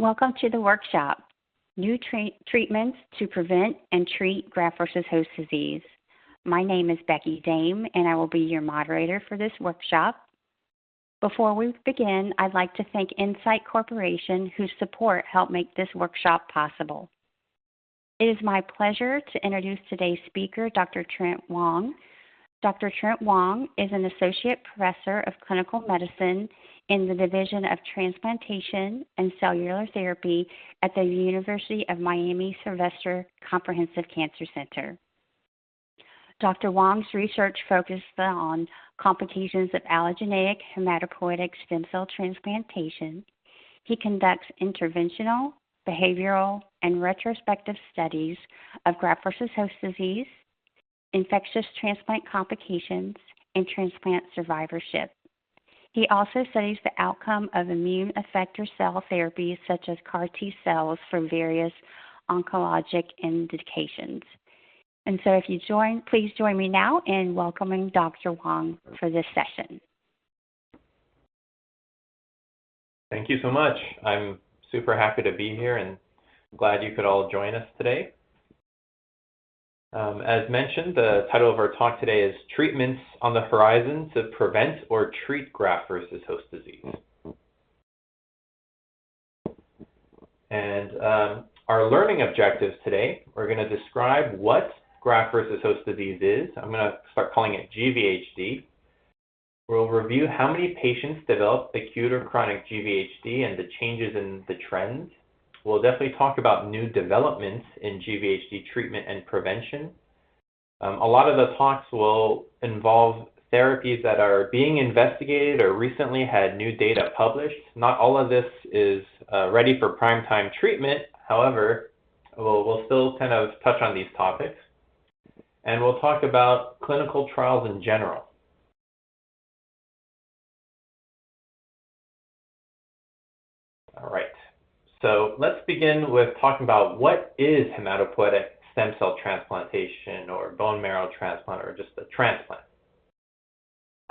Welcome to the workshop, New Treatments to Prevent and Treat Graft-versus-host disease. My name is Becky Dame, and I will be your moderator for this workshop. Before we begin, I'd like to thank Incyte Corporation, whose support helped make this workshop possible. It is my pleasure to introduce today's speaker, Dr. Trent Wang. Dr. Trent Wang is an Associate Professor of Clinical Medicine in the Division of Transplantation and Cellular Therapy at the University of Miami Sylvester Comprehensive Cancer Center. Dr. Wang's research focuses on complications of allogeneic hematopoietic stem cell transplantation. He conducts interventional, behavioral, and retrospective studies of graft-versus-host disease, infectious transplant complications, and transplant survivorship. He also studies the outcome of immune effector cell therapies such as CAR T cells for various oncologic indications. And so if you please join me now in welcoming Dr. Wang for this session. Thank you so much. I'm super happy to be here and glad you could all join us today. As mentioned, the title of our talk today is Treatments on the Horizon to Prevent or Treat Graft-versus-host disease. And our learning objectives today, we're going to describe what graft-versus-host disease is. I'm going to start calling it GVHD. We'll review how many patients develop acute or chronic GVHD and the changes in the trends. We'll definitely talk about new developments in GVHD treatment and prevention. A lot of the talks will involve therapies that are being investigated or recently had new data published. Not all of this is ready for prime time treatment. However, we'll still kind of touch on these topics. And we'll talk about clinical trials in general. All right. So let's begin with talking about what is hematopoietic stem cell transplantation or bone marrow transplant or just a transplant.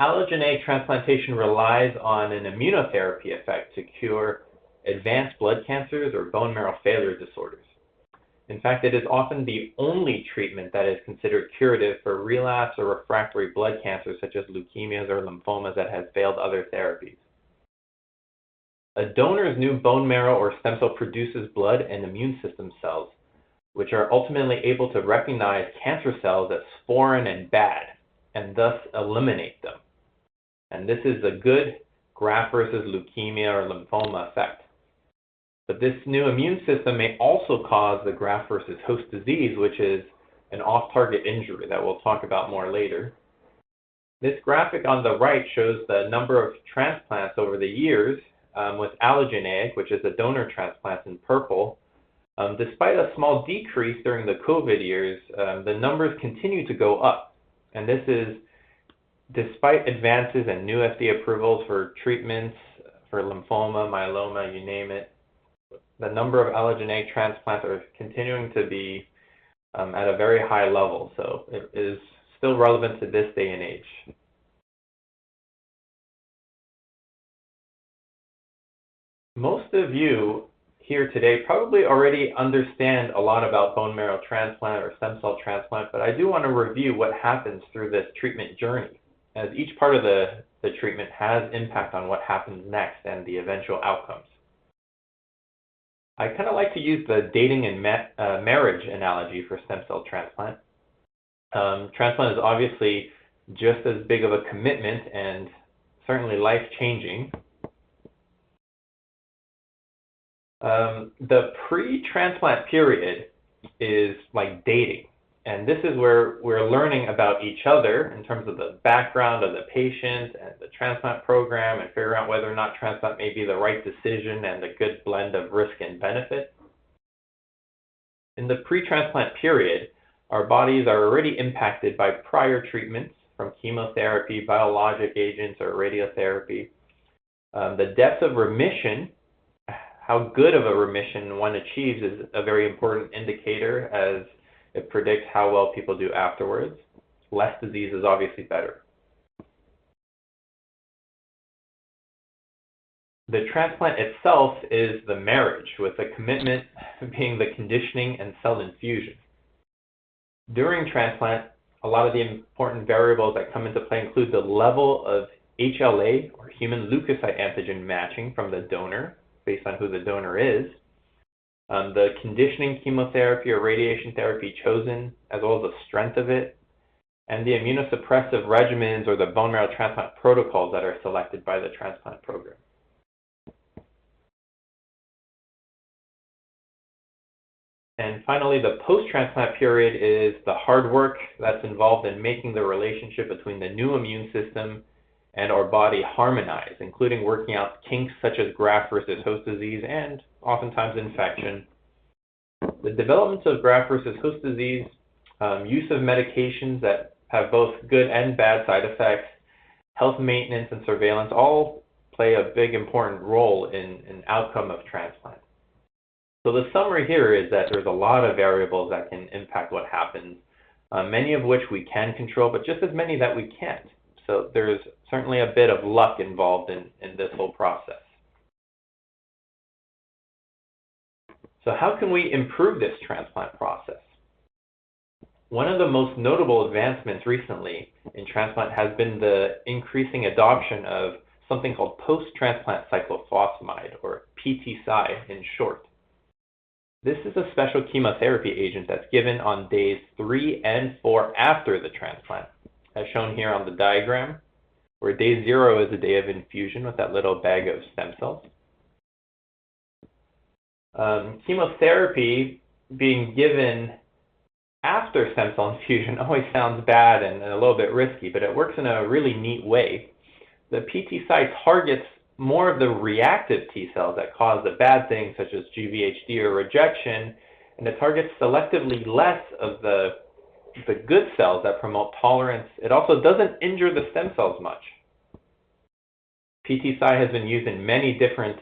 Allogeneic transplantation relies on an immunotherapy effect to cure advanced blood cancers or bone marrow failure disorders. In fact, it is often the only treatment that is considered curative for relapsed or refractory blood cancers such as leukemias or lymphomas that have failed other therapies. A donor's new bone marrow or stem cell produces blood and immune system cells, which are ultimately able to recognize cancer cells as foreign and bad, and thus eliminate them. And this is a good graft versus leukemia or lymphoma effect. But this new immune system may also cause the graft versus host disease, which is an off-target injury that we'll talk about more later. This graphic on the right shows the number of transplants over the years with allogeneic, which is a donor transplant in purple. Despite a small decrease during the COVID years, the numbers continue to go up. And this is despite advances and new FDA approvals for treatments for lymphoma, myeloma, you name it. The number of allogeneic transplants are continuing to be at a very high level. So it is still relevant to this day and age. Most of you here today probably already understand a lot about bone marrow transplant or stem cell transplant, but I do want to review what happens through this treatment journey, as each part of the treatment has impact on what happens next and the eventual outcomes. I kind of like to use the dating and marriage analogy for stem cell transplant. Transplant is obviously just as big of a commitment and certainly life-changing. The pre-transplant period is like dating, and this is where we're learning about each other in terms of the background of the patient and the transplant program and figuring out whether or not transplant may be the right decision and a good blend of risk and benefit. In the pre-transplant period, our bodies are already impacted by prior treatments from chemotherapy, biologic agents, or radiotherapy. The depth of remission, how good of a remission one achieves, is a very important indicator as it predicts how well people do afterwards. Less disease is obviously better. The transplant itself is the marriage, with the commitment being the conditioning and cell infusion. During transplant, a lot of the important variables that come into play include the level of HLA, or human leukocyte antigen matching from the donor, based on who the donor is, the conditioning chemotherapy or radiation therapy chosen, as well as the strength of it, and the immunosuppressive regimens or the bone marrow transplant protocols that are selected by the transplant program. And finally, the post-transplant period is the hard work that's involved in making the relationship between the new immune system and our body harmonize, including working out kinks such as graft-versus-host-disease and oftentimes infection. The development of graft-versus-host-disease, use of medications that have both good and bad side effects, health maintenance and surveillance all play a big important role in outcome of transplant. So the summary here is that there's a lot of variables that can impact what happens, many of which we can control, but just as many that we can't. So there's certainly a bit of luck involved in this whole process. So how can we improve this transplant process? One of the most notable advancements recently in transplant has been the increasing adoption of something called post-transplant cyclophosphamide, or PTCy in short. This is a special chemotherapy agent that's given on days 3 and 4 after the transplant, as shown here on the diagram, where day 0 is the day of infusion with that little bag of stem cells. Chemotherapy being given after stem cell infusion always sounds bad and a little bit risky, but it works in a really neat way. The PTCy targets more of the reactive T cells that cause the bad things such as GVHD or rejection, and it targets selectively less of the good cells that promote tolerance. It also doesn't injure the stem cells much. PTCy has been used in many different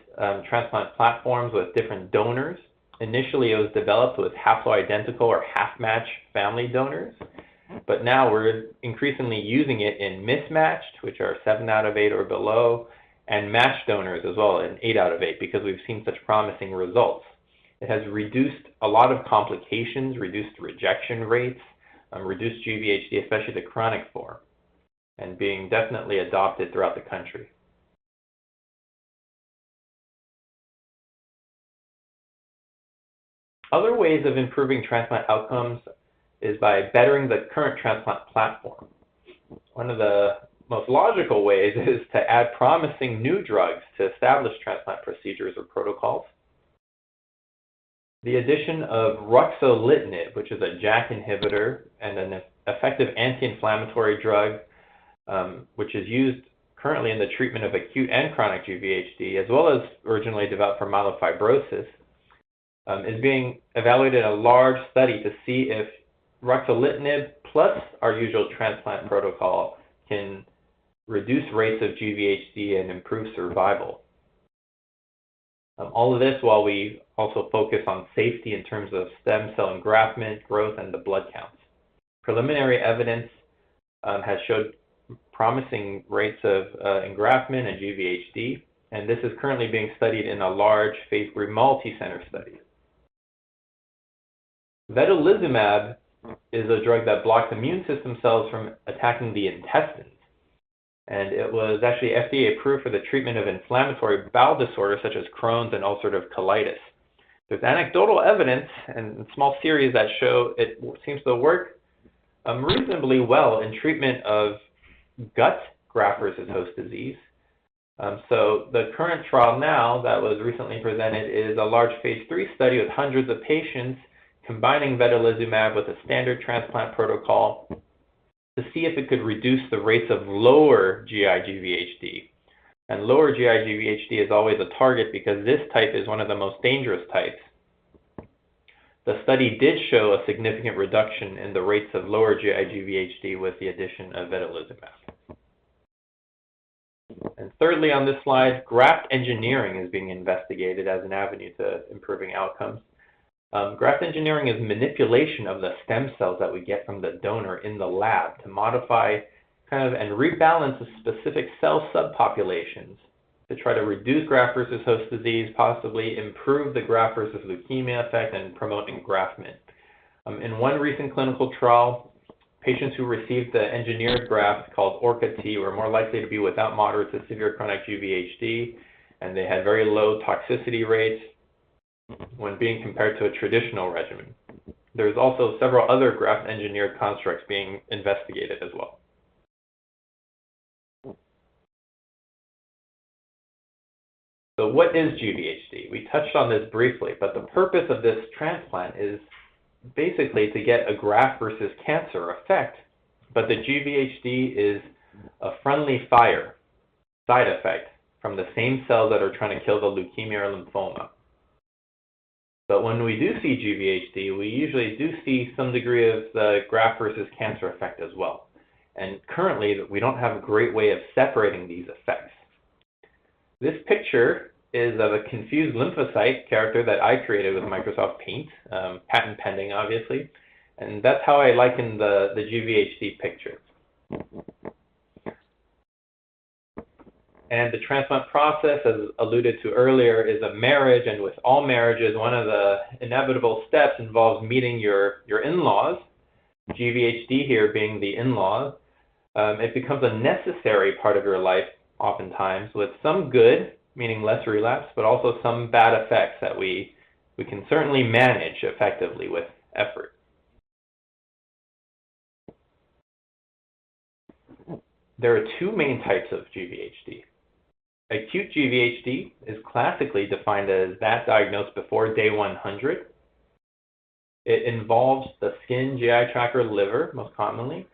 transplant platforms with different donors. Initially, it was developed with haploidentical or half-match family donors, but now we're increasingly using it in mismatched, which are 7 out of 8 or below, and matched donors as well in 8 out of 8 because we've seen such promising results. It has reduced a lot of complications, reduced rejection rates, reduced GVHD, especially the chronic form, and being definitely adopted throughout the country. Other ways of improving transplant outcomes is by bettering the current transplant platform. One of the most logical ways is to add promising new drugs to establish transplant procedures or protocols. The addition of Ruxolitinib, which is a JAK inhibitor and an effective anti-inflammatory drug, which is used currently in the treatment of acute and chronic GVHD, as well as originally developed for myelofibrosis, is being evaluated in a large study to see if Ruxolitinib plus our usual transplant protocol can reduce rates of GVHD and improve survival. All of this while we also focus on safety in terms of stem cell engraftment, growth, and the blood counts. Preliminary evidence has showed promising rates of engraftment and GVHD, and this is currently being studied in a large phase 3 multi-center study. Vedolizumab is a drug that blocks immune system cells from attacking the intestines. And it was actually FDA approved for the treatment of inflammatory bowel disorders such as Crohn's and ulcerative colitis. There's anecdotal evidence and small series that show it seems to work reasonably well in treatment of gut graft-versus-host-disease. So the current trial now that was recently presented is a large phase 3 study with hundreds of patients combining vedolizumab with a standard transplant protocol to see if it could reduce the rates of lower GI GVHD. And lower GI GVHD is always a target because this type is one of the most dangerous types. The study did show a significant reduction in the rates of lower GI GVHD with the addition of vedolizumab. And thirdly on this slide, graft engineering is being investigated as an avenue to improving outcomes. Graft engineering is manipulation of the stem cells that we get from the donor in the lab to modify and rebalance the specific cell subpopulations to try to reduce graft-versus-host disease, possibly improve the graft-versus-leukemia effect, and promote engraftment. In one recent clinical trial, patients who received the engineered graft called ORCA-T were more likely to be without moderate to severe chronic GVHD, and they had very low toxicity rates when being compared to a traditional regimen. There's also several other graft-engineered constructs being investigated as well. So what is GVHD? We touched on this briefly, but the purpose of this transplant is basically to get a graft versus cancer effect, but the GVHD is a friendly fire side effect from the same cells that are trying to kill the leukemia or lymphoma. But when we do see GVHD, we usually do see some degree of the graft versus cancer effect as well. And currently, we don't have a great way of separating these effects. This picture is of a confused lymphocyte character that I created with Microsoft Paint, patent pending, obviously. And that's how I liken the GVHD picture. And the transplant process, as alluded to earlier, is a marriage. And with all marriages, one of the inevitable steps involves meeting your in-laws, GVHD here being the in-laws. It becomes a necessary part of your life, oftentimes, with some good, meaning less relapse, but also some bad effects that we can certainly manage effectively with effort. There are two main types of GVHD. Acute GVHD is classically defined as that diagnosed before day 100. It involves the skin, GI tract, or liver, most commonly,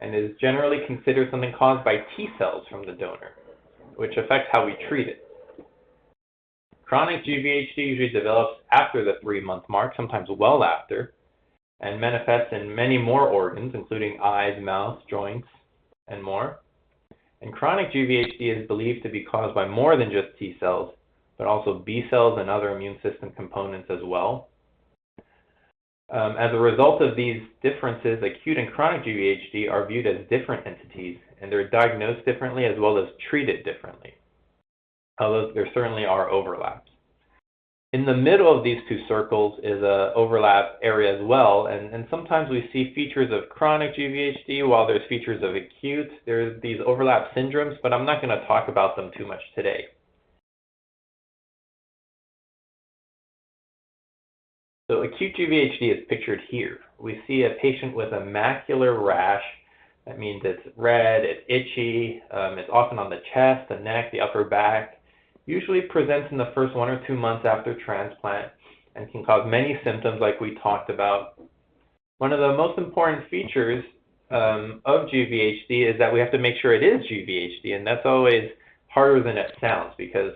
and is generally considered something caused by T cells from the donor, which affects how we treat it. Chronic GVHD usually develops after the 3-month mark, sometimes well after, and manifests in many more organs, including eyes, mouth, joints, and more. And chronic GVHD is believed to be caused by more than just T cells, but also B cells and other immune system components as well. As a result of these differences, acute and chronic GVHD are viewed as different entities, and they're diagnosed differently as well as treated differently, although there certainly are overlaps. In the middle of these two circles is an overlap area as well, and sometimes we see features of chronic GVHD while there's features of acute. There's these overlap syndromes, but I'm not going to talk about them too much today. So acute GVHD is pictured here. We see a patient with a macular rash. That means it's red, it's itchy, it's often on the chest, the neck, the upper back. Usually presents in the first 1 or 2 months after transplant and can cause many symptoms like we talked about. One of the most important features of GVHD is that we have to make sure it is GVHD, and that's always harder than it sounds because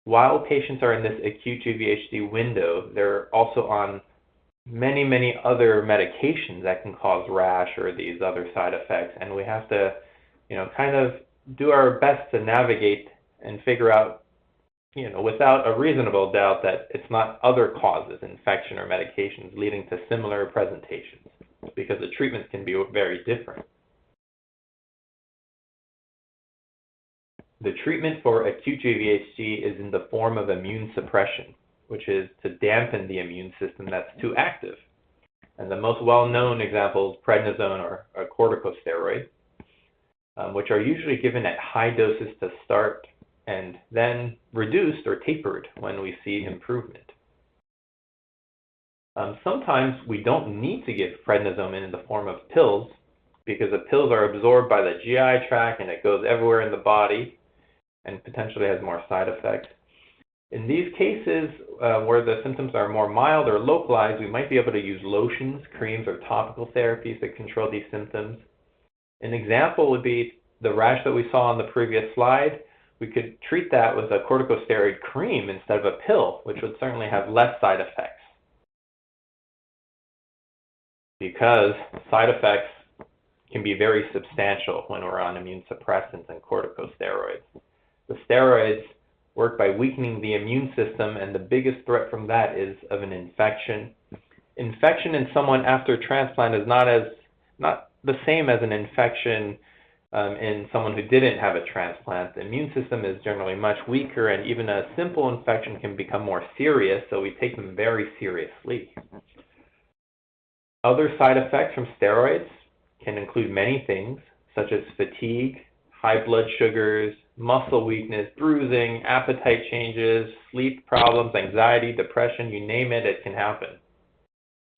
while patients are in this acute GVHD window, they're also on many, many other medications that can cause rash or these other side effects, and we have to, kind of do our best to navigate and figure out, without a reasonable doubt that it's not other causes, infection or medications leading to similar presentations, because the treatments can be very different. The treatment for acute GVHD is in the form of immune suppression, which is to dampen the immune system that's too active. And the most well-known example is prednisone or corticosteroid, which are usually given at high doses to start and then reduced or tapered when we see improvement. Sometimes we don't need to give prednisone in the form of pills because the pills are absorbed by the GI tract and it goes everywhere in the body and potentially has more side effects. In these cases where the symptoms are more mild or localized, we might be able to use lotions, creams, or topical therapies to control these symptoms. An example would be the rash that we saw on the previous slide. We could treat that with a corticosteroid cream instead of a pill, which would certainly have less side effects. Because side effects can be very substantial when we're on immune suppressants and corticosteroids. The steroids work by weakening the immune system, and the biggest threat from that is of an infection. Infection in someone after transplant is not the same as an infection in someone who didn't have a transplant. The immune system is generally much weaker, and even a simple infection can become more serious, so we take them very seriously. Other side effects from steroids can include many things, such as fatigue, high blood sugars, muscle weakness, bruising, appetite changes, sleep problems, anxiety, depression, you name it, it can happen.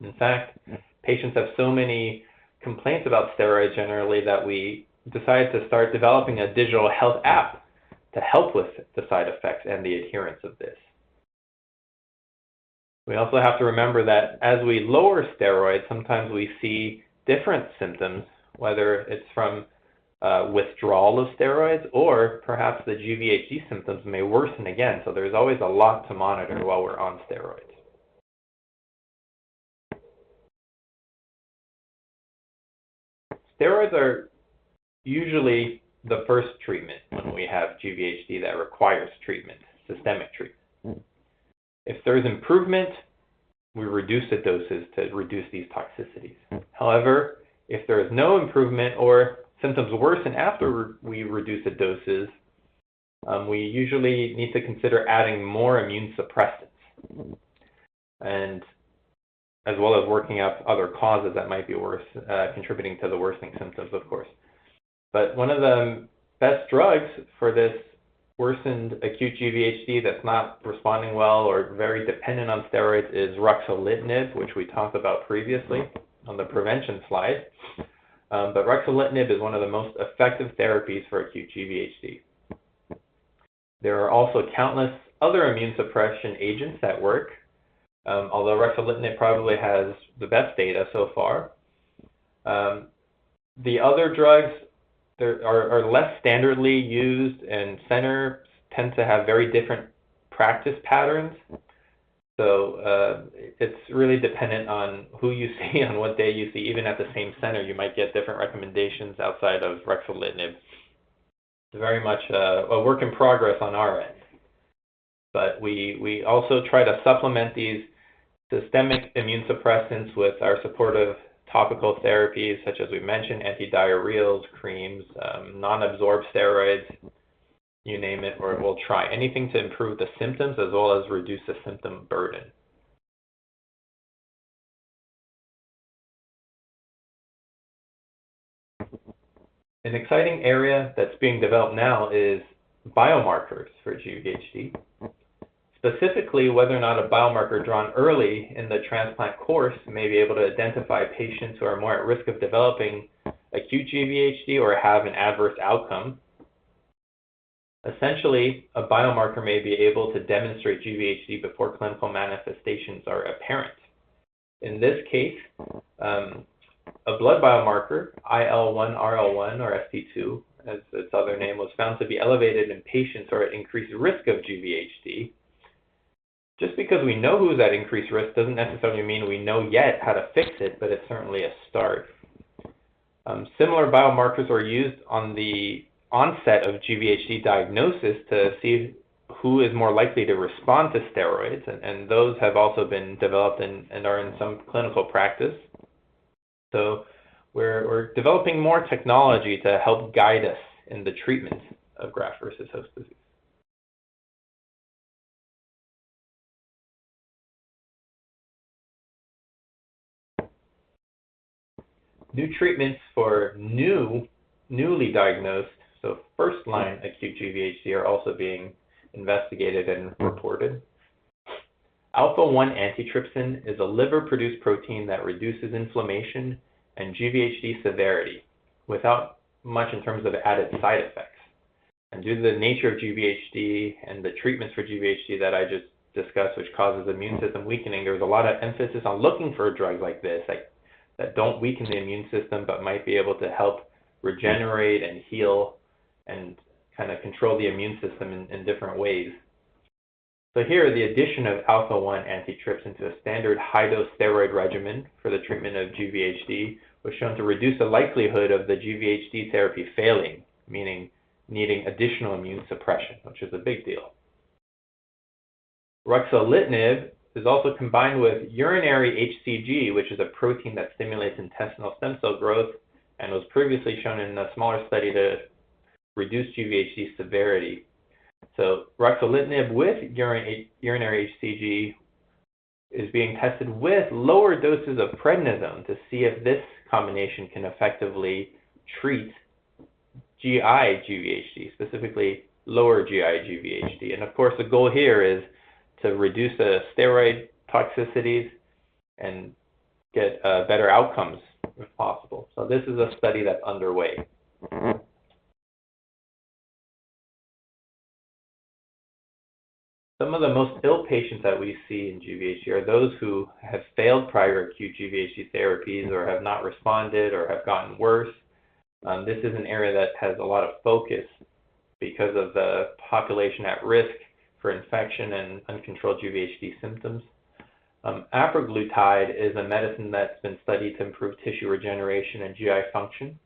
In fact, patients have so many complaints about steroids generally that we decided to start developing a digital health app to help with the side effects and the adherence of this. We also have to remember that as we lower steroids, sometimes we see different symptoms, whether it's from withdrawal of steroids or perhaps the GVHD symptoms may worsen again. So there's always a lot to monitor while we're on steroids. Steroids are usually the first treatment when we have GVHD that requires treatment, systemic treatment. If there's improvement, we reduce the doses to reduce these toxicities. However, if there is no improvement or symptoms worsen after we reduce the doses, we usually need to consider adding more immune suppressants, and as well as working up other causes that might be contributing to the worsening symptoms, of course. But one of the best drugs for this worsened acute GVHD that's not responding well or very dependent on steroids is Ruxolitinib, which we talked about previously on the prevention slide. But Ruxolitinib is one of the most effective therapies for acute GVHD. There are also countless other immune suppression agents that work, although Ruxolitinib probably has the best data so far. The other drugs are less standardly used, and centers tend to have very different practice patterns. So it's really dependent on who you see on what day you see. Even at the same center, you might get different recommendations outside of Ruxolitinib. It's very much a work in progress on our end. But we also try to supplement these systemic immune suppressants with our supportive topical therapies, such as we mentioned, antidiarrheals, creams, non-absorbed steroids, you name it, or we'll try anything to improve the symptoms as well as reduce the symptom burden. An exciting area that's being developed now is biomarkers for GVHD. Specifically, whether or not a biomarker drawn early in the transplant course may be able to identify patients who are more at risk of developing acute GVHD or have an adverse outcome. Essentially, a biomarker may be able to demonstrate GVHD before clinical manifestations are apparent. In this case, a blood biomarker, IL-1RL1 or ST2, as its other name, was found to be elevated in patients who are at increased risk of GVHD. Just because we know who's at increased risk doesn't necessarily mean we know yet how to fix it, but it's certainly a start. Similar biomarkers are used on the onset of GVHD diagnosis to see who is more likely to respond to steroids, and those have also been developed and are in some clinical practice. So we're developing more technology to help guide us in the treatment of graft-versus-host disease. New treatments for newly diagnosed, so first-line acute GVHD, are also being investigated and reported. Alpha-1 antitrypsin is a liver-produced protein that reduces inflammation and GVHD severity without much in terms of added side effects. And due to the nature of GVHD and the treatments for GVHD that I just discussed, which causes immune system weakening, there's a lot of emphasis on looking for drugs like this that don't weaken the immune system but might be able to help regenerate and heal and kind of control the immune system in different ways. So here, the addition of alpha-1 antitrypsin to a standard high-dose steroid regimen for the treatment of GVHD was shown to reduce the likelihood of the GVHD therapy failing, meaning needing additional immune suppression, which is a big deal. Ruxolitinib is also combined with urinary HCG, which is a protein that stimulates intestinal stem cell growth and was previously shown in a smaller study to reduce GVHD severity. So Ruxolitinib with urinary HCG is being tested with lower doses of prednisone to see if this combination can effectively treat GI GVHD, specifically lower GI GVHD. And of course, the goal here is to reduce the steroid toxicities and get better outcomes if possible. So this is a study that's underway. Some of the most ill patients that we see in GVHD are those who have failed prior acute GVHD therapies or have not responded or have gotten worse. This is an area that has a lot of focus because of the population at risk for infection and uncontrolled GVHD symptoms. Apraglutide is a medicine that's been studied to improve tissue regeneration and GI function.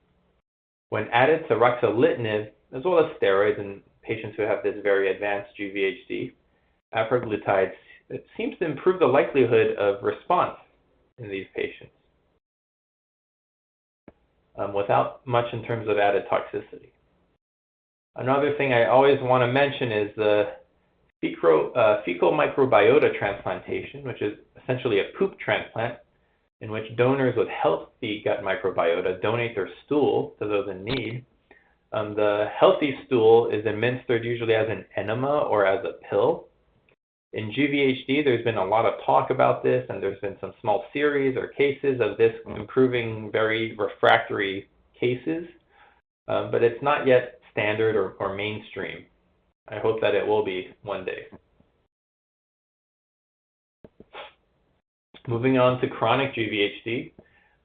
When added to Ruxolitinib, as well as steroids in patients who have this very advanced GVHD, apraglutide seems to improve the likelihood of response in these patients without much in terms of added toxicity. Another thing I always want to mention is the fecal microbiota transplantation, which is essentially a poop transplant in which donors with healthy gut microbiota donate their stool to those in need. The healthy stool is administered usually as an enema or as a pill. In GVHD, there's been a lot of talk about this, and there's been some small series or cases of this improving very refractory cases, but it's not yet standard or mainstream. I hope that it will be one day. Moving on to chronic GVHD,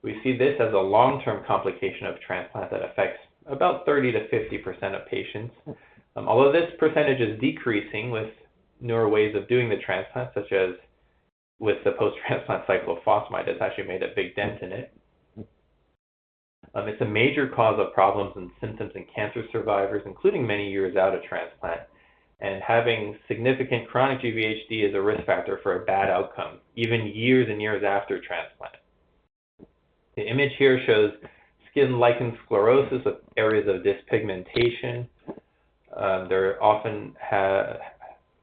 we see this as a long-term complication of transplant that affects about 30 to 50% of patients. Although this percentage is decreasing with newer ways of doing the transplant, such as with the post-transplant cyclophosphamide, it's actually made a big dent in it. It's a major cause of problems and symptoms in cancer survivors, including many years out of transplant. And having significant chronic GVHD is a risk factor for a bad outcome, even years and years after transplant. The image here shows skin lichen sclerosis with areas of dyspigmentation.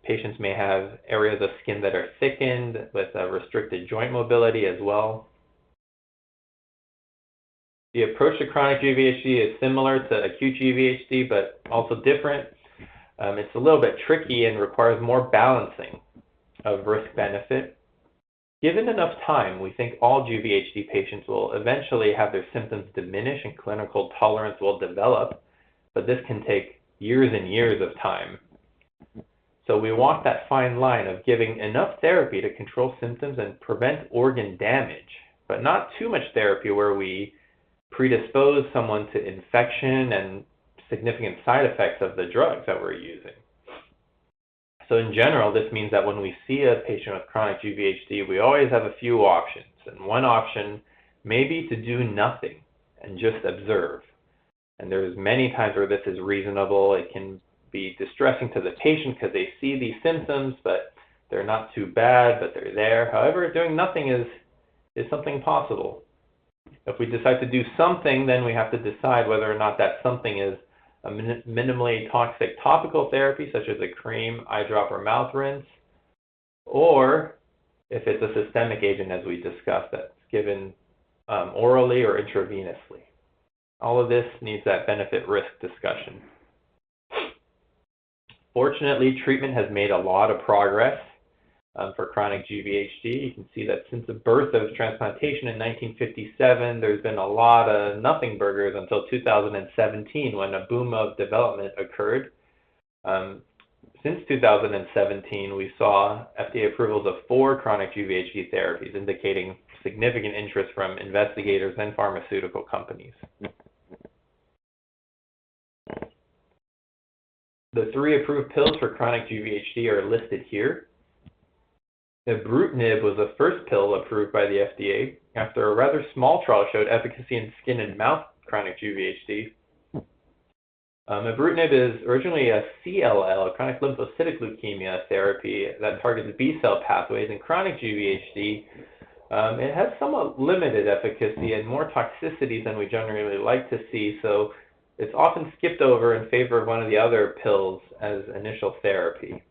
Patients may have areas of skin that are thickened with restricted joint mobility as well. The approach to chronic GVHD is similar to acute GVHD, but also different. It's a little bit tricky and requires more balancing of risk-benefit. Given enough time, we think all GVHD patients will eventually have their symptoms diminish and clinical tolerance will develop, but this can take years and years of time. So we walk that fine line of giving enough therapy to control symptoms and prevent organ damage, but not too much therapy where we predispose someone to infection and significant side effects of the drugs that we're using. So in general, this means that when we see a patient with chronic GVHD, we always have a few options. And one option may be to do nothing and just observe. And there's many times where this is reasonable. It can be distressing to the patient because they see these symptoms, but they're not too bad, but they're there. However, doing nothing is something possible. If we decide to do something, then we have to decide whether or not that something is a minimally toxic topical therapy, such as a cream, eye drop, or mouth rinse, or if it's a systemic agent, as we discussed, that's given orally or intravenously. All of this needs that benefit-risk discussion. Fortunately, treatment has made a lot of progress for chronic GVHD. You can see that since the birth of transplantation in 1957, there's been a lot of nothing burgers until 2017 when a boom of development occurred. Since 2017, we saw FDA approvals of 4 chronic GVHD therapies, indicating significant interest from investigators and pharmaceutical companies. The 3 approved pills for chronic GVHD are listed here. Ibrutinib was the first pill approved by the FDA after a rather small trial showed efficacy in skin and mouth chronic GVHD. Ibrutinib is originally a CLL, chronic lymphocytic leukemia therapy that targets B-cell pathways in chronic GVHD. It has somewhat limited efficacy and more toxicity than we generally like to see, so it's often skipped over in favor of one of the other pills as initial therapy.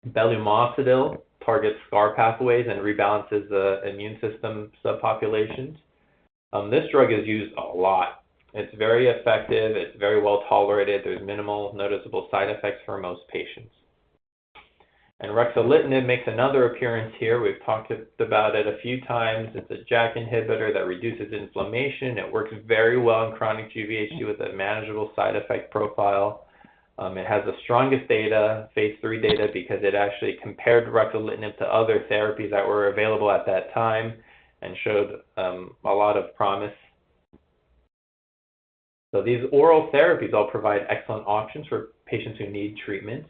Belumosudil targets scar pathways and rebalances the immune system subpopulations. This drug is used a lot. It's very effective, it's very well tolerated, there's minimal noticeable side effects for most patients. And Ruxolitinib makes another appearance here. We've talked about it a few times. It's a JAK inhibitor that reduces inflammation. It works very well in chronic GVHD with a manageable side effect profile. It has the strongest data, phase 3 data, because it actually compared Ruxolitinib to other therapies that were available at that time and showed a lot of promise. So these oral therapies all provide excellent options for patients who need treatment.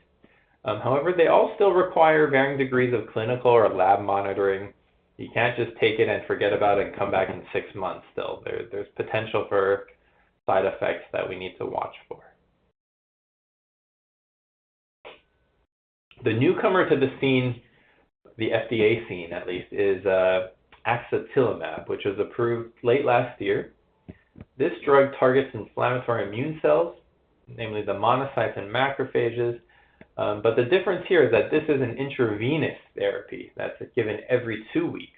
However, they all still require varying degrees of clinical or lab monitoring. You can't just take it and forget about it and come back in 6 months still. There's potential for side effects that we need to watch for. The newcomer to the scene, the FDA scene at least, is Axatilimab, which was approved late last year. This drug targets inflammatory immune cells, namely the monocytes and macrophages. But the difference here is that this is an intravenous therapy that's given every 2 weeks.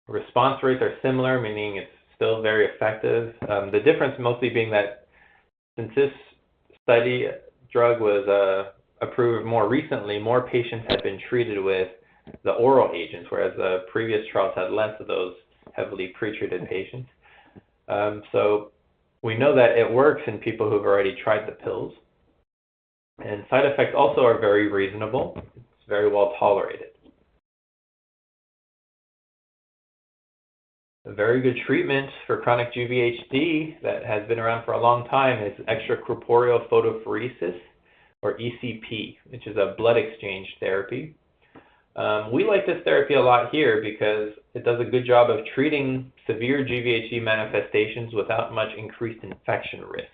Response rates are similar, meaning it's still very effective. The difference mostly being that since this drug was approved more recently, more patients had been treated with the oral agents, whereas the previous trials had less of those heavily pretreated patients. So we know that it works in people who've already tried the pills. And side effects also are very reasonable. It's very well tolerated. A very good treatment for chronic GVHD that has been around for a long time is extracorporeal photopheresis, or ECP, which is a blood exchange therapy. We like this therapy a lot here because it does a good job of treating severe GVHD manifestations without much increased infection risk.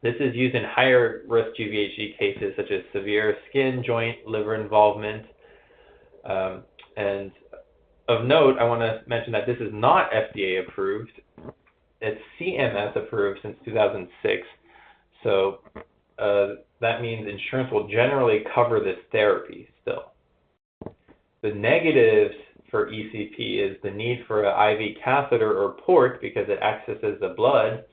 This is used in higher risk GVHD cases such as severe skin, joint, liver involvement. And of note, I want to mention that this is not FDA approved. It's CMS approved since 2006. So that means insurance will generally cover this therapy still. The negatives for ECP is the need for an IV catheter or port because it accesses the blood.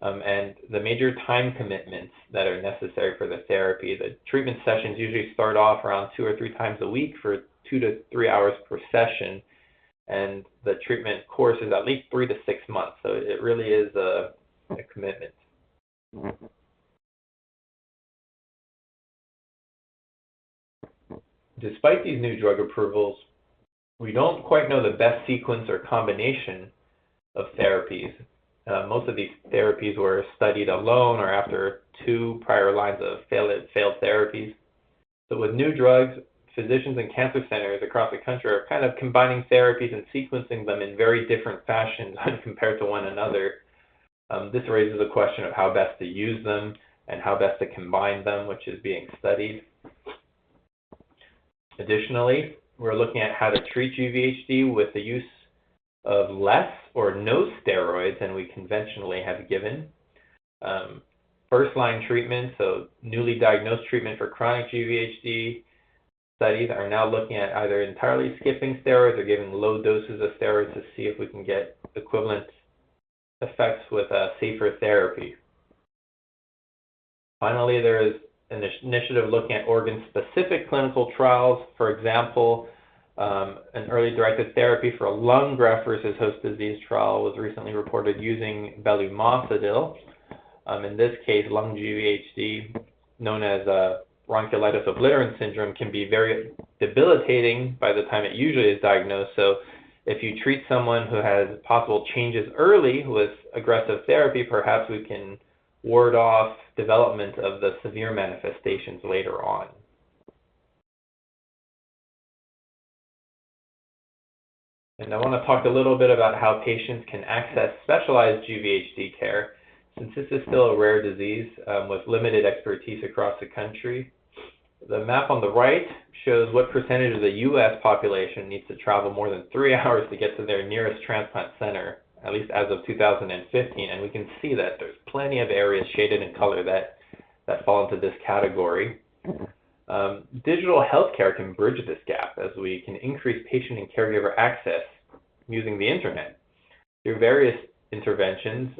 And the major time commitments that are necessary for the therapy. The treatment sessions usually start off around 2 or 3 times a week for 2 to 3 hours per session, and the treatment course is at least 3 to 6 months, so it really is a commitment. Despite these new drug approvals, we don't quite know the best sequence or combination of therapies. Most of these therapies were studied alone or after 2 prior lines of failed therapies. So with new drugs, physicians and cancer centers across the country are kind of combining therapies and sequencing them in very different fashions when compared to one another. This raises a question of how best to use them and how best to combine them, which is being studied. Additionally, we're looking at how to treat GVHD with the use of less or no steroids than we conventionally have given. First-line treatment, so newly diagnosed treatment for chronic GVHD studies are now looking at either entirely skipping steroids or giving low doses of steroids to see if we can get equivalent effects with a safer therapy. Finally, there is an initiative looking at organ-specific clinical trials. For example, an early directed therapy for a lung graft-versus-host-disease trial was recently reported using Belumosudil. In this case, lung GVHD, known as bronchiolitis obliterans syndrome, can be very debilitating by the time it usually is diagnosed. So if you treat someone who has possible changes early with aggressive therapy, perhaps we can ward off development of the severe manifestations later on. And I want to talk a little bit about how patients can access specialized GVHD care, since this is still a rare disease with limited expertise across the country. The map on the right shows what percentage of the U.S. population needs to travel more than 3 hours to get to their nearest transplant center, at least as of 2015. And we can see that there's plenty of areas shaded in color that fall into this category. Digital healthcare can bridge this gap as we can increase patient and caregiver access using the internet through various interventions,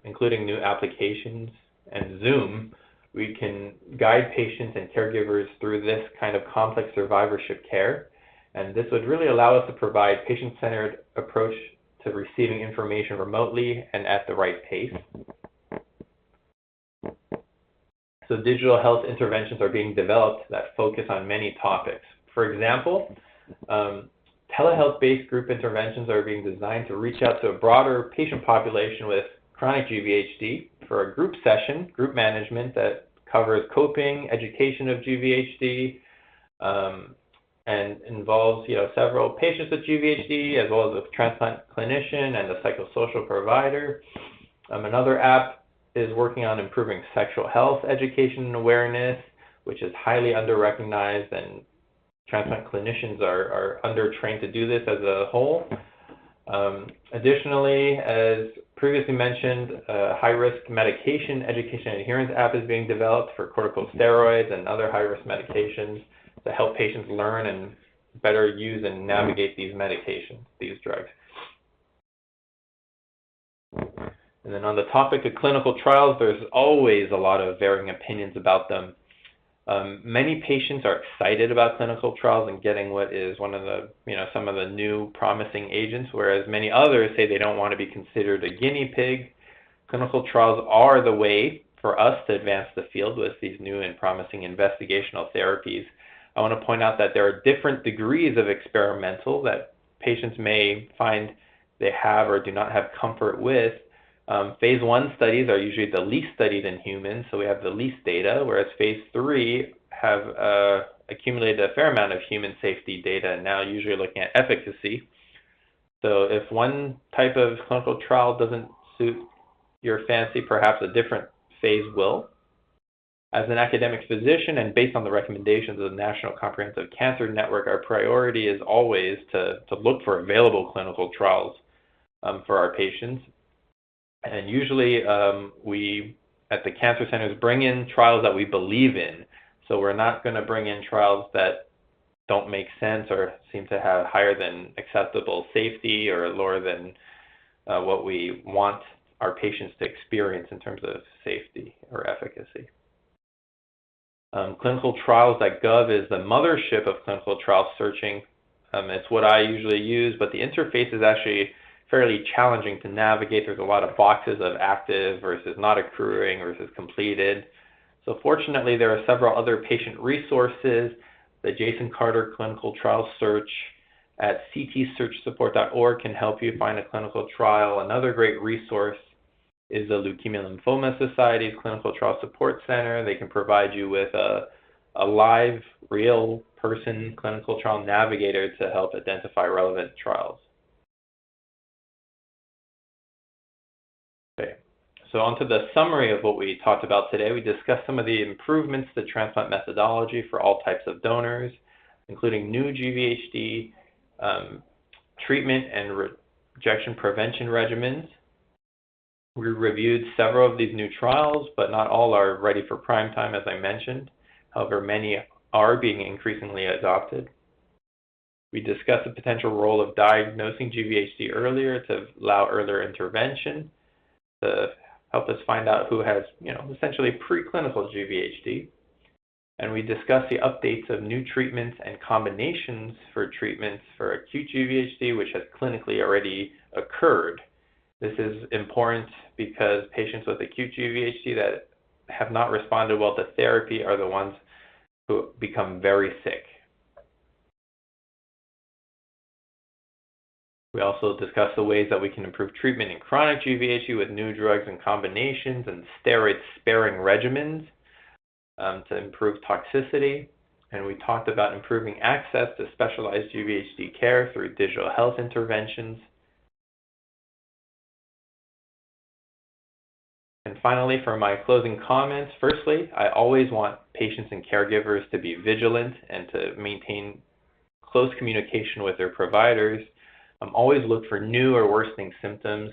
including new applications and Zoom. We can guide patients and caregivers through this kind of complex survivorship care, and this would really allow us to provide patient-centered approach to receiving information remotely and at the right pace. So digital health interventions are being developed that focus on many topics. For example, telehealth-based group interventions are being designed to reach out to a broader patient population with chronic GVHD for a group session, group management that covers coping, education of GVHD, and involves several patients with GVHD as well as a transplant clinician and a psychosocial provider. Another app is working on improving sexual health education and awareness, which is highly under-recognized, and transplant clinicians are under-trained to do this as a whole. Additionally, as previously mentioned, a high-risk medication education and adherence app is being developed for corticosteroids and other high-risk medications to help patients learn and better use and navigate these medications, these drugs. And then on the topic of clinical trials, there's always a lot of varying opinions about them. Many patients are excited about clinical trials and getting what is one of the, some of the new promising agents, whereas many others say they don't want to be considered a guinea pig. Clinical trials are the way for us to advance the field with these new and promising investigational therapies. I want to point out that there are different degrees of experimental that patients may find they have or do not have comfort with. Phase 1 studies are usually the least studied in humans, so we have the least data, whereas Phase 3 have accumulated a fair amount of human safety data, and now usually looking at efficacy. So if one type of clinical trial doesn't suit your fancy, perhaps a different phase will. As an academic physician and based on the recommendations of the National Comprehensive Cancer Network, our priority is always to look for available clinical trials for our patients. And usually we, at the cancer centers, bring in trials that we believe in. So we're not going to bring in trials that don't make sense or seem to have higher than acceptable safety or lower than what we want our patients to experience in terms of safety or efficacy. Clinicaltrials.gov is the mothership of clinical trial searching. It's what I usually use, but the interface is actually fairly challenging to navigate. There's a lot of boxes of active versus not accruing versus completed. So fortunately, there are several other patient resources. The Jason Carter Clinical Trial Search at ctsearchsupport.org can help you find a clinical trial. Another great resource is the Leukemia Lymphoma Society's Clinical Trial Support Center. They can provide you with a live, real person clinical trial navigator to help identify relevant trials. Okay, so on to the summary of what we talked about today. We discussed some of the improvements to transplant methodology for all types of donors, including new GVHD treatment and rejection prevention regimens. We reviewed several of these new trials, but not all are ready for prime time, as I mentioned. However, many are being increasingly adopted. We discussed the potential role of diagnosing GVHD earlier to allow earlier intervention, to help us find out who has, essentially preclinical GVHD. And we discussed the updates of new treatments and combinations for treatments for acute GVHD, which has clinically already occurred. This is important because patients with acute GVHD that have not responded well to therapy are the ones who become very sick. We also discussed the ways that we can improve treatment in chronic GVHD with new drugs and combinations and steroid-sparing regimens to improve toxicity. And we talked about improving access to specialized GVHD care through digital health interventions. And finally, for my closing comments, firstly, I always want patients and caregivers to be vigilant and to maintain close communication with their providers. Always look for new or worsening symptoms,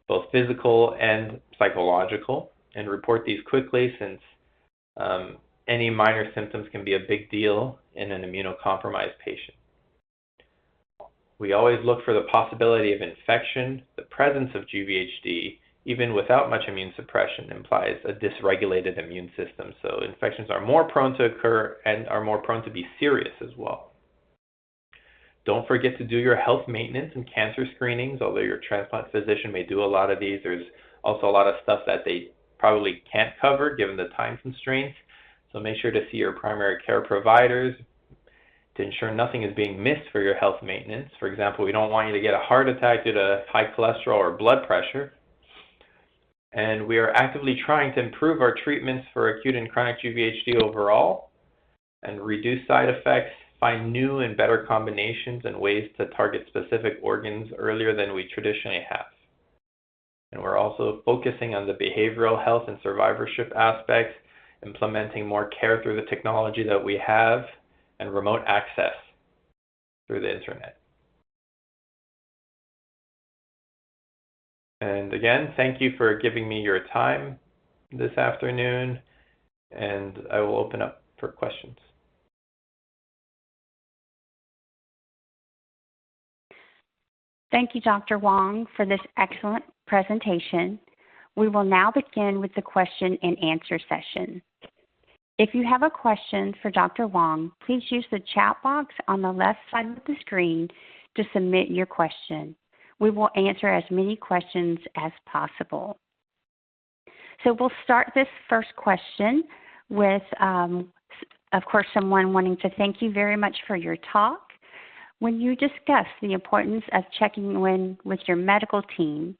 both physical and psychological, and report these quickly, since any minor symptoms can be a big deal in an immunocompromised patient. We always look for the possibility of infection. The presence of GVHD, even without much immune suppression, implies a dysregulated immune system. So infections are more prone to occur and are more prone to be serious as well. Don't forget to do your health maintenance and cancer screenings. Although your transplant physician may do a lot of these, there's also a lot of stuff that they probably can't cover given the time constraints. So make sure to see your primary care providers to ensure nothing is being missed for your health maintenance. For example, we don't want you to get a heart attack due to high cholesterol or blood pressure. And we are actively trying to improve our treatments for acute and chronic GVHD overall and reduce side effects, find new and better combinations and ways to target specific organs earlier than we traditionally have. And we're also focusing on the behavioral health and survivorship aspects, implementing more care through the technology that we have, and remote access through the internet. And again, thank you for giving me your time this afternoon, and I will open up for questions. Thank you, Dr. Wang, for this excellent presentation. We will now begin with the question and answer session. If you have a question for Dr. Wang, please use the chat box on the left side of the screen to submit your question. We will answer as many questions as possible. So we'll start this first question with, of course, someone wanting to thank you very much for your talk. When you discuss the importance of checking in with your medical team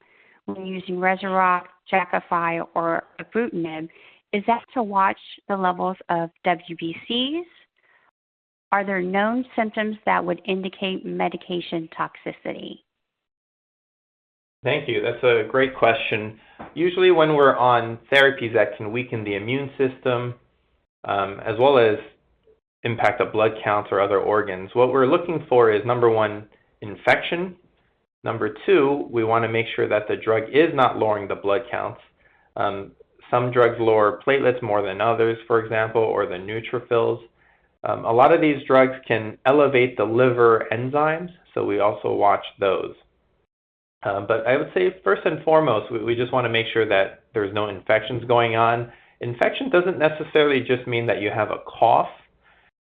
when using Rezurock, Jakafi, or Ibrutinib, is that to watch the levels of WBCs? Are there known symptoms that would indicate medication toxicity? Thank you. That's a great question. Usually when we're on therapies that can weaken the immune system, as well as impact of blood counts or other organs, what we're looking for is, number one, infection. Number two, we want to make sure that the drug is not lowering the blood counts. Some drugs lower platelets more than others, for example, or the neutrophils. A lot of these drugs can elevate the liver enzymes, so we also watch those. But I would say first and foremost, we just want to make sure that there's no infections going on. Infection doesn't necessarily just mean that you have a cough.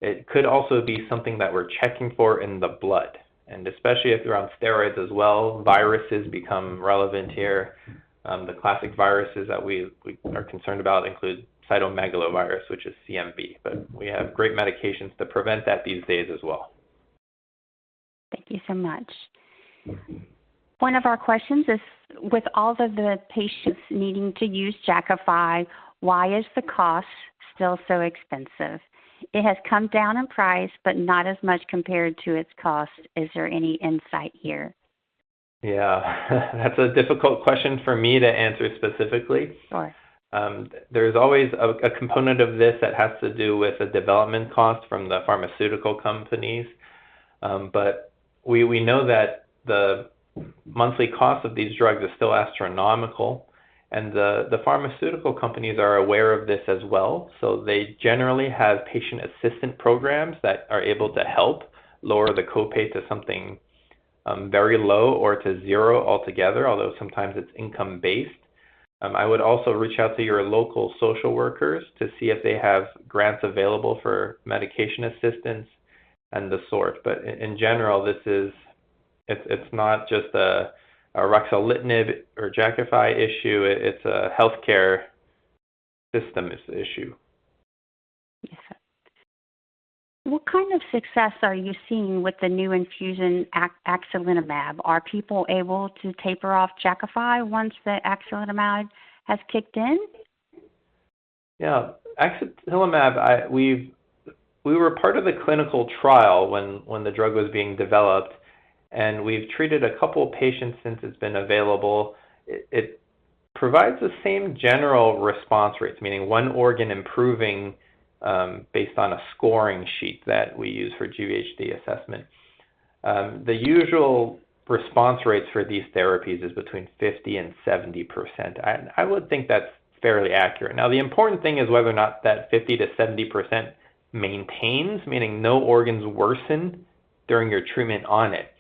It could also be something that we're checking for in the blood. And especially if you're on steroids as well, viruses become relevant here. The classic viruses that we are concerned about include cytomegalovirus, which is CMV. But we have great medications to prevent that these days as well. Thank you so much. One of our questions is, with all of the patients needing to use Jakafi, why is the cost still so expensive? It has come down in price, but not as much compared to its cost. Is there any insight here? Yeah, that's a difficult question for me to answer specifically. Sure. There's always a component of this that has to do with the development cost from the pharmaceutical companies. But we know that the monthly cost of these drugs is still astronomical. And the pharmaceutical companies are aware of this as well. So they generally have patient assistance programs that are able to help lower the copay to something very low or to zero altogether, although sometimes it's income-based. I would also reach out to your local social workers to see if they have grants available for medication assistance and the sort. But in general, it's not just a Ruxolitinib or Jakafi issue, it's a healthcare system issue. Yes. What kind of success are you seeing with the new infusion Acylinitab? Are people able to taper off Jakafi once the Acylinitab has kicked in? Yeah, Acylinitab, we were part of the clinical trial when the drug was being developed. And we've treated a couple patients since it's been available. It provides the same general response rates, meaning one organ improving based on a scoring sheet that we use for GVHD assessment. The usual response rates for these therapies is between 50 and 70%. I would think that's fairly accurate. Now, the important thing is whether or not that 50 to 70% maintains, meaning no organs worsen during your treatment on it.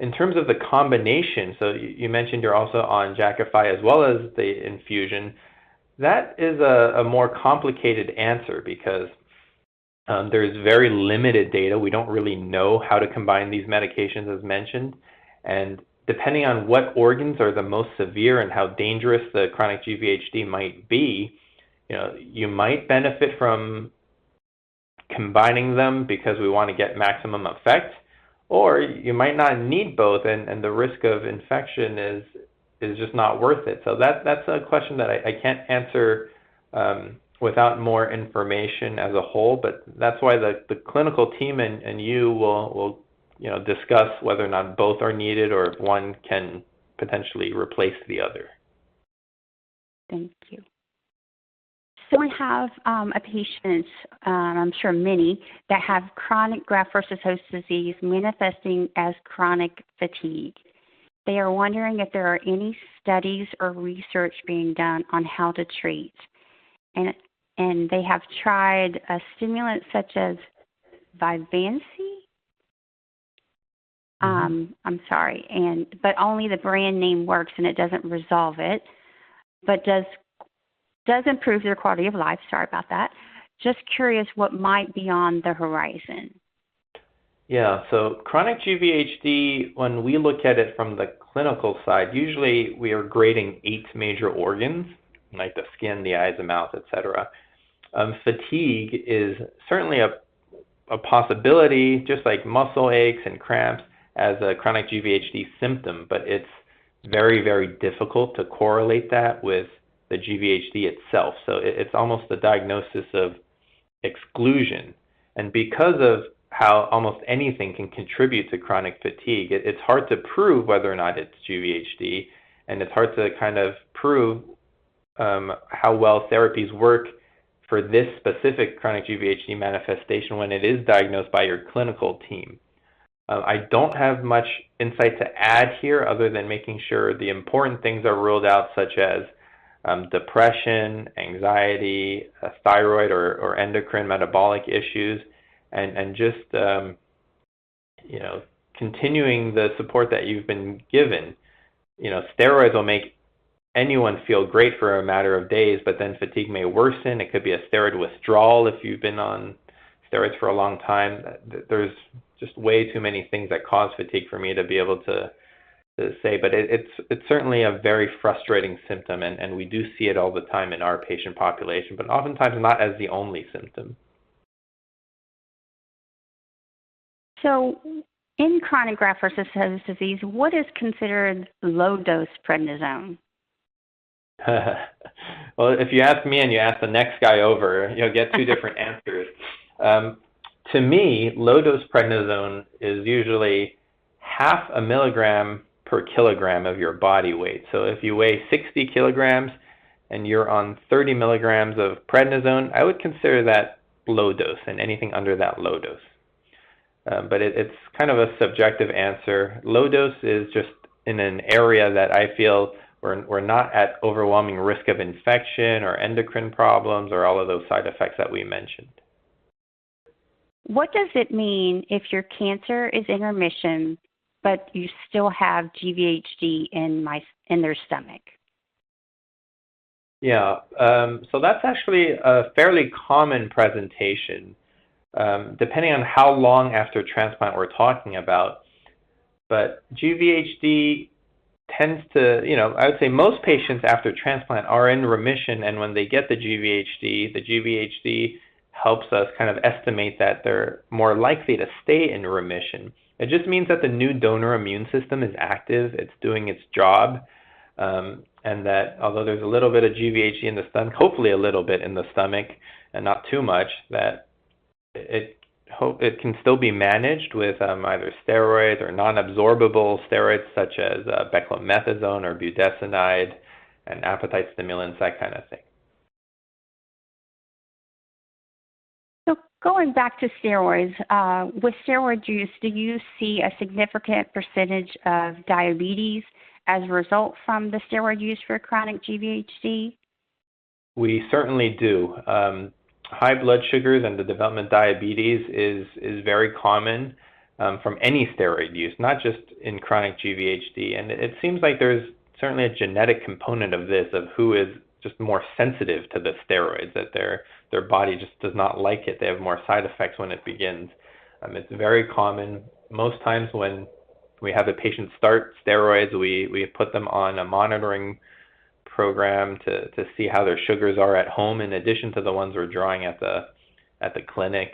In terms of the combination, so you mentioned you're also on Jakafi as well as the infusion. That is a more complicated answer because there's very limited data. We don't really know how to combine these medications as mentioned. And depending on what organs are the most severe and how dangerous the chronic GVHD might be, you might benefit from combining them because we want to get maximum effect, or you might not need both, and the risk of infection is just not worth it. So that's a question that I can't answer without more information as a whole, but that's why the clinical team and you will discuss whether or not both are needed or if one can potentially replace the other. Thank you. So we have a patient, I'm sure many, that have chronic graft-versus-host-disease manifesting as chronic fatigue. They are wondering if there are any studies or research being done on how to treat. And they have tried a stimulant such as Vyvanse. I'm sorry, but only the brand name works and it doesn't resolve it, but does improve their quality of life. Sorry about that. Just curious what might be on the horizon. Yeah, so chronic GVHD, when we look at it from the clinical side, usually we are grading 8 major organs, like the skin, the eyes, the mouth, etc. Fatigue is certainly a possibility, just like muscle aches and cramps, as a chronic GVHD symptom, but it's very, very difficult to correlate that with the GVHD itself. So it's almost a diagnosis of exclusion. And because of how almost anything can contribute to chronic fatigue, it's hard to prove whether or not it's GVHD, and it's hard to kind of prove how well therapies work for this specific chronic GVHD manifestation when it is diagnosed by your clinical team. I don't have much insight to add here other than making sure the important things are ruled out, such as depression, anxiety, thyroid or endocrine metabolic issues, and just continuing the support that you've been given. Steroids will make anyone feel great for a matter of days, but then fatigue may worsen. It could be a steroid withdrawal if you've been on steroids for a long time. There's just way too many things that cause fatigue for me to be able to say, but it's certainly a very frustrating symptom, and we do see it all the time in our patient population, but oftentimes not as the only symptom. So in chronic graft-versus-host-disease, what is considered low-dose prednisone? Well, if you ask me and you ask the next guy over, you'll get 2 different answers. To me, low-dose prednisone is usually 0.5 milligram per kilogram of your body weight. So if you weigh 60 kilograms and you're on 30 milligrams of prednisone, I would consider that low dose, and anything under that low dose. But it's kind of a subjective answer. Low dose is just in an area that I feel we're not at overwhelming risk of infection or endocrine problems or all of those side effects that we mentioned. What does it mean if your cancer is in remission, but you still have GVHD in their stomach? Yeah, so that's actually a fairly common presentation, depending on how long after transplant we're talking about. But GVHD tends to, I would say most patients after transplant are in remission, and when they get the GVHD helps us kind of estimate that they're more likely to stay in remission. It just means that the new donor immune system is active, it's doing its job, and that although there's a little bit of GVHD in the stomach, hopefully a little bit in the stomach and not too much, that it can still be managed with either steroids or non-absorbable steroids such as beclomethasone or budesonide, and appetite stimulants, that kind of thing. So going back to steroids, with steroid use, do you see a significant percentage of diabetes as a result from the steroid use for chronic GVHD? We certainly do. High blood sugars and the development of diabetes is very common from any steroid use, not just in chronic GVHD. And it seems like there's certainly a genetic component of this, of who is just more sensitive to the steroids, that their body just does not like it. They have more side effects when it begins. It's very common. Most times when we have a patient start steroids, we put them on a monitoring program to see how their sugars are at home, in addition to the ones we're drawing at the clinic.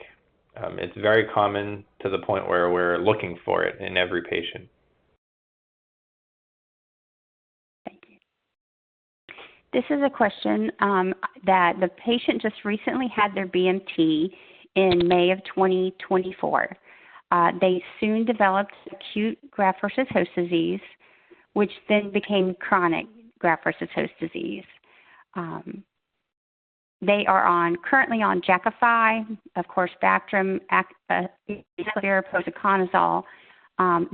It's very common to the point where we're looking for it in every patient. Thank you. This is a question that the patient just recently had their BMT in May of 2024. They soon developed acute graft-versus-host-disease, which then became chronic graft-versus-host-disease. They are currently on Jakafi, of course, Bactrim, posaconazole.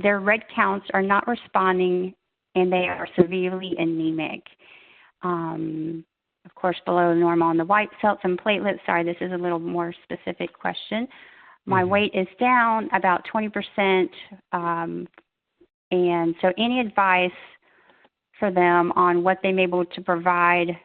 Their red counts are not responding, and they are severely anemic. Of course, below normal on the white cells and platelets. Sorry, this is a little more specific question. My weight is down about 20%, and so any advice for them on what they may be able to provide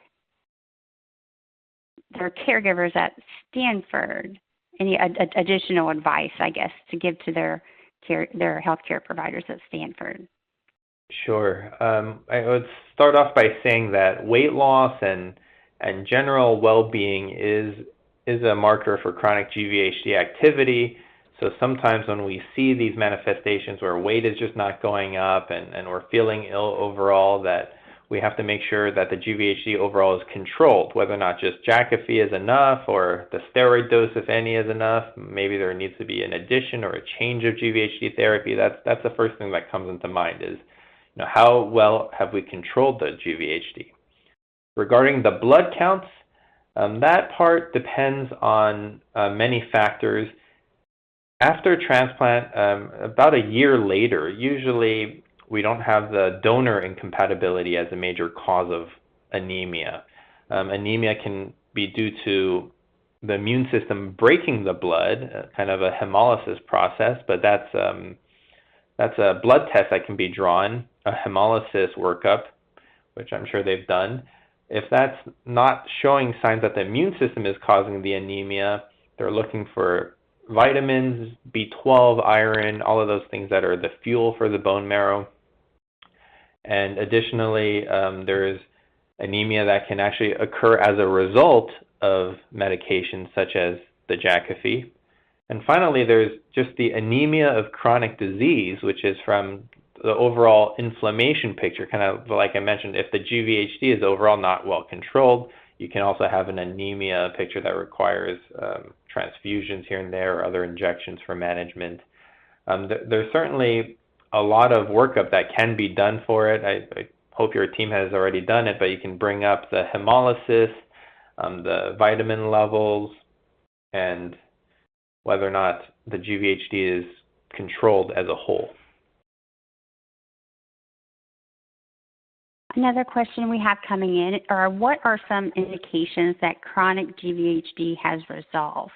their caregivers at Stanford, any additional advice, I guess, to give to their healthcare providers at Stanford? Sure. I would start off by saying that weight loss and general well-being is a marker for chronic GVHD activity. So sometimes when we see these manifestations where weight is just not going up and we're feeling ill overall, that we have to make sure that the GVHD overall is controlled, whether or not just Jakafi is enough or the steroid dose, if any, is enough. Maybe there needs to be an addition or a change of GVHD therapy. That's the first thing that comes into mind is, how well have we controlled the GVHD? Regarding the blood counts, that part depends on many factors. After transplant, about a year later, usually we don't have the donor incompatibility as a major cause of anemia. Anemia can be due to the immune system breaking the blood, kind of a hemolysis process, but that's a blood test that can be drawn, a hemolysis workup, which I'm sure they've done. If that's not showing signs that the immune system is causing the anemia, they're looking for vitamins, B12, iron, all of those things that are the fuel for the bone marrow. And additionally, there is anemia that can actually occur as a result of medications such as the Jakafi. And finally, there's just the anemia of chronic disease, which is from the overall inflammation picture. Kind of like I mentioned, if the GVHD is overall not well controlled, you can also have an anemia picture that requires transfusions here and there or other injections for management. There's certainly a lot of workup that can be done for it. I hope your team has already done it, but you can bring up the hemolysis, the vitamin levels, and whether or not the GVHD is controlled as a whole. Another question we have coming in are, what are some indications that chronic GVHD has resolved?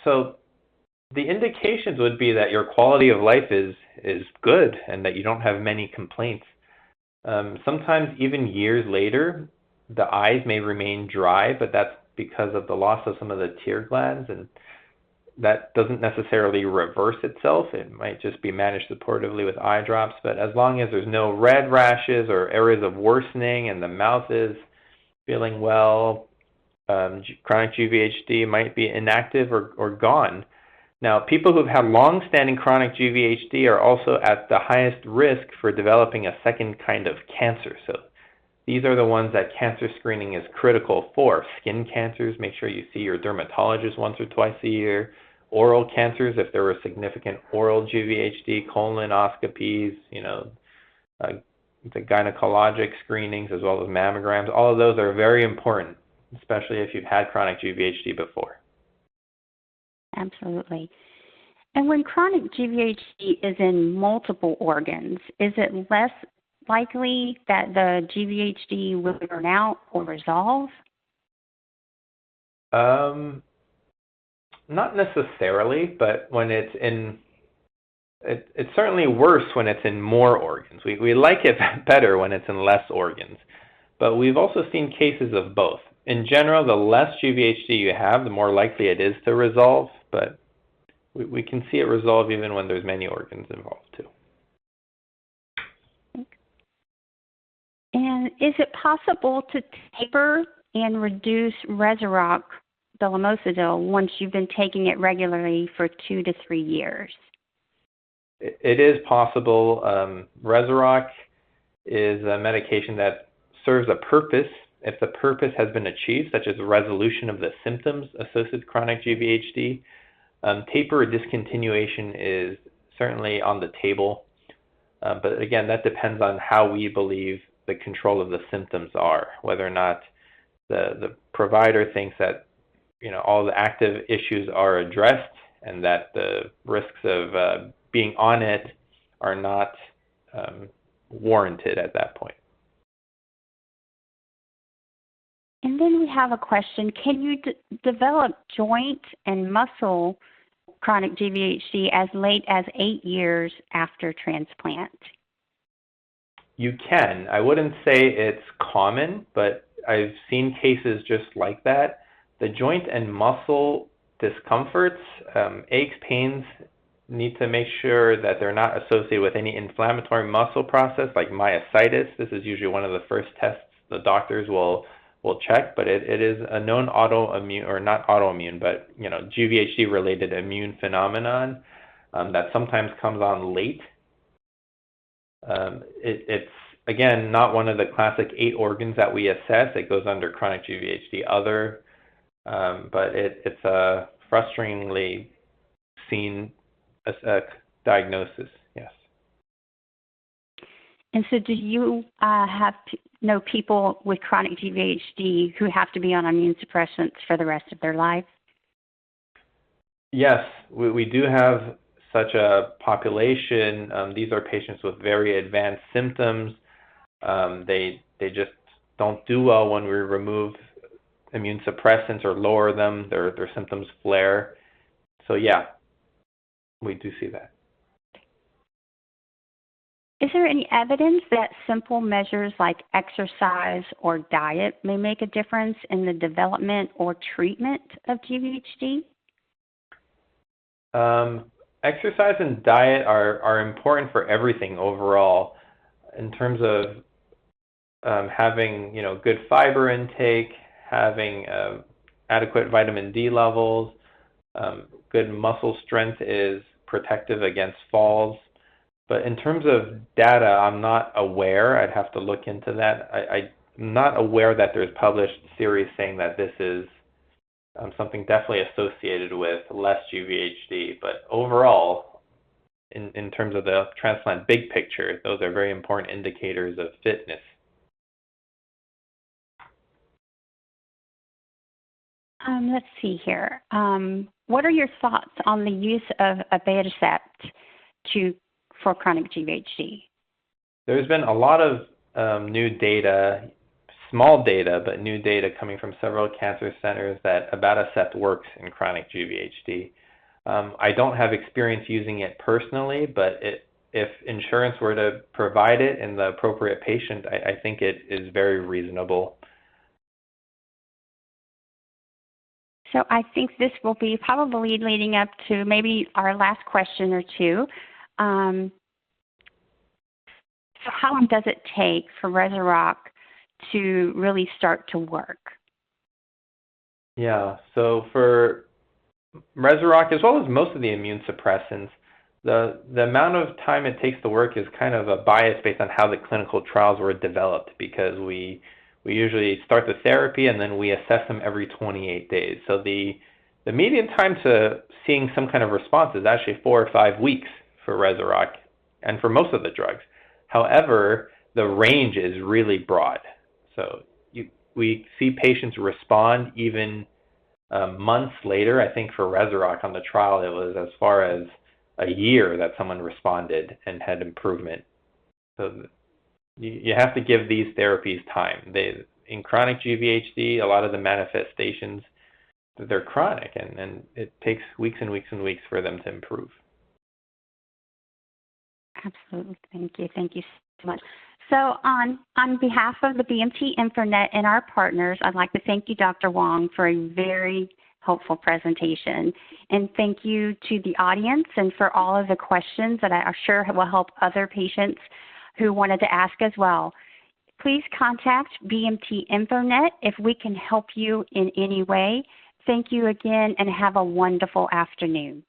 So the indications would be that your quality of life is good and that you don't have many complaints. Sometimes even years later, the eyes may remain dry, but that's because of the loss of some of the tear glands, and that doesn't necessarily reverse itself. It might just be managed supportively with eye drops, but as long as there's no red rashes or areas of worsening and the mouth is feeling well, chronic GVHD might be inactive or gone. Now, people who've had long-standing chronic GVHD are also at the highest risk for developing a second kind of cancer. So these are the ones that cancer screening is critical for. Skin cancers, make sure you see your dermatologist once or twice a year. Oral cancers, if there were significant oral GVHD, colonoscopies, the gynecologic screenings as well as mammograms. All of those are very important, especially if you've had chronic GVHD before. Absolutely. And when chronic GVHD is in multiple organs, is it less likely that the GVHD will burn out or resolve? Not necessarily, but when it's in, it's certainly worse when it's in more organs. We like it better when it's in less organs, but we've also seen cases of both. In general, the less GVHD you have, the more likely it is to resolve, but we can see it resolve even when there's many organs involved too. And is it possible to taper and reduce Rezurock Belumosudil once you've been taking it regularly for 2 to 3 years? It is possible. Rezurock is a medication that serves a purpose. If the purpose has been achieved, such as resolution of the symptoms associated with chronic GVHD, taper or discontinuation is certainly on the table. But again, that depends on how we believe the control of the symptoms are, whether or not the provider thinks that all the active issues are addressed and that the risks of being on it are not warranted at that point. And then we have a question. Can you develop joint and muscle chronic GVHD as late as 8 years after transplant? You can. I wouldn't say it's common, but I've seen cases just like that. The joint and muscle discomforts, aches, pains, need to make sure that they're not associated with any inflammatory muscle process like myositis. This is usually one of the first tests the doctors will check, but it is a known autoimmune, or not autoimmune, but GVHD-related immune phenomenon that sometimes comes on late. It's, again, not one of the classic 8 organs that we assess. It goes under chronic GVHD other, but it's a frustratingly seen diagnosis, yes. And so do you know people with chronic GVHD who have to be on immune suppressants for the rest of their life? Yes, we do have such a population. These are patients with very advanced symptoms. They just don't do well when we remove immune suppressants or lower them. Their symptoms flare. So yeah, we do see that. Is there any evidence that simple measures like exercise or diet may make a difference in the development or treatment of GVHD? Exercise and diet are important for everything overall, in terms of having good fiber intake, having adequate vitamin D levels. Good muscle strength is protective against falls. But in terms of data, I'm not aware. I'd have to look into that. I'm not aware that there's published series saying that this is something definitely associated with less GVHD. But overall, in terms of the transplant big picture, those are very important indicators of fitness. Let's see here. What are your thoughts on the use of abatacept for chronic GVHD? There's been a lot of new data, small data, but new data coming from several cancer centers that abatacept works in chronic GVHD. I don't have experience using it personally, but if insurance were to provide it in the appropriate patient, I think it is very reasonable. So I think this will be probably leading up to maybe our last question or two. So how long does it take for Rezurock to really start to work? Yeah, so for Rezurock, as well as most of the immune suppressants, the amount of time it takes to work is kind of a bias based on how the clinical trials were developed, because we usually start the therapy and then we assess them every 28 days. So the median time to seeing some kind of response is actually 4 or 5 weeks for Rezurock and for most of the drugs. However, the range is really broad. So we see patients respond even months later. I think for Rezurock on the trial, it was as far as a year that someone responded and had improvement. So you have to give these therapies time. In chronic GVHD, a lot of the manifestations, they're chronic, and it takes weeks and weeks and weeks for them to improve. Absolutely. Thank you. Thank you so much. So on behalf of the BMT InfoNet and our partners, I'd like to thank you, Dr. Wang, for a very helpful presentation. And thank you to the audience and for all of the questions that I'm sure will help other patients who wanted to ask as well. Please contact BMT InfoNet if we can help you in any way. Thank you again and have a wonderful afternoon.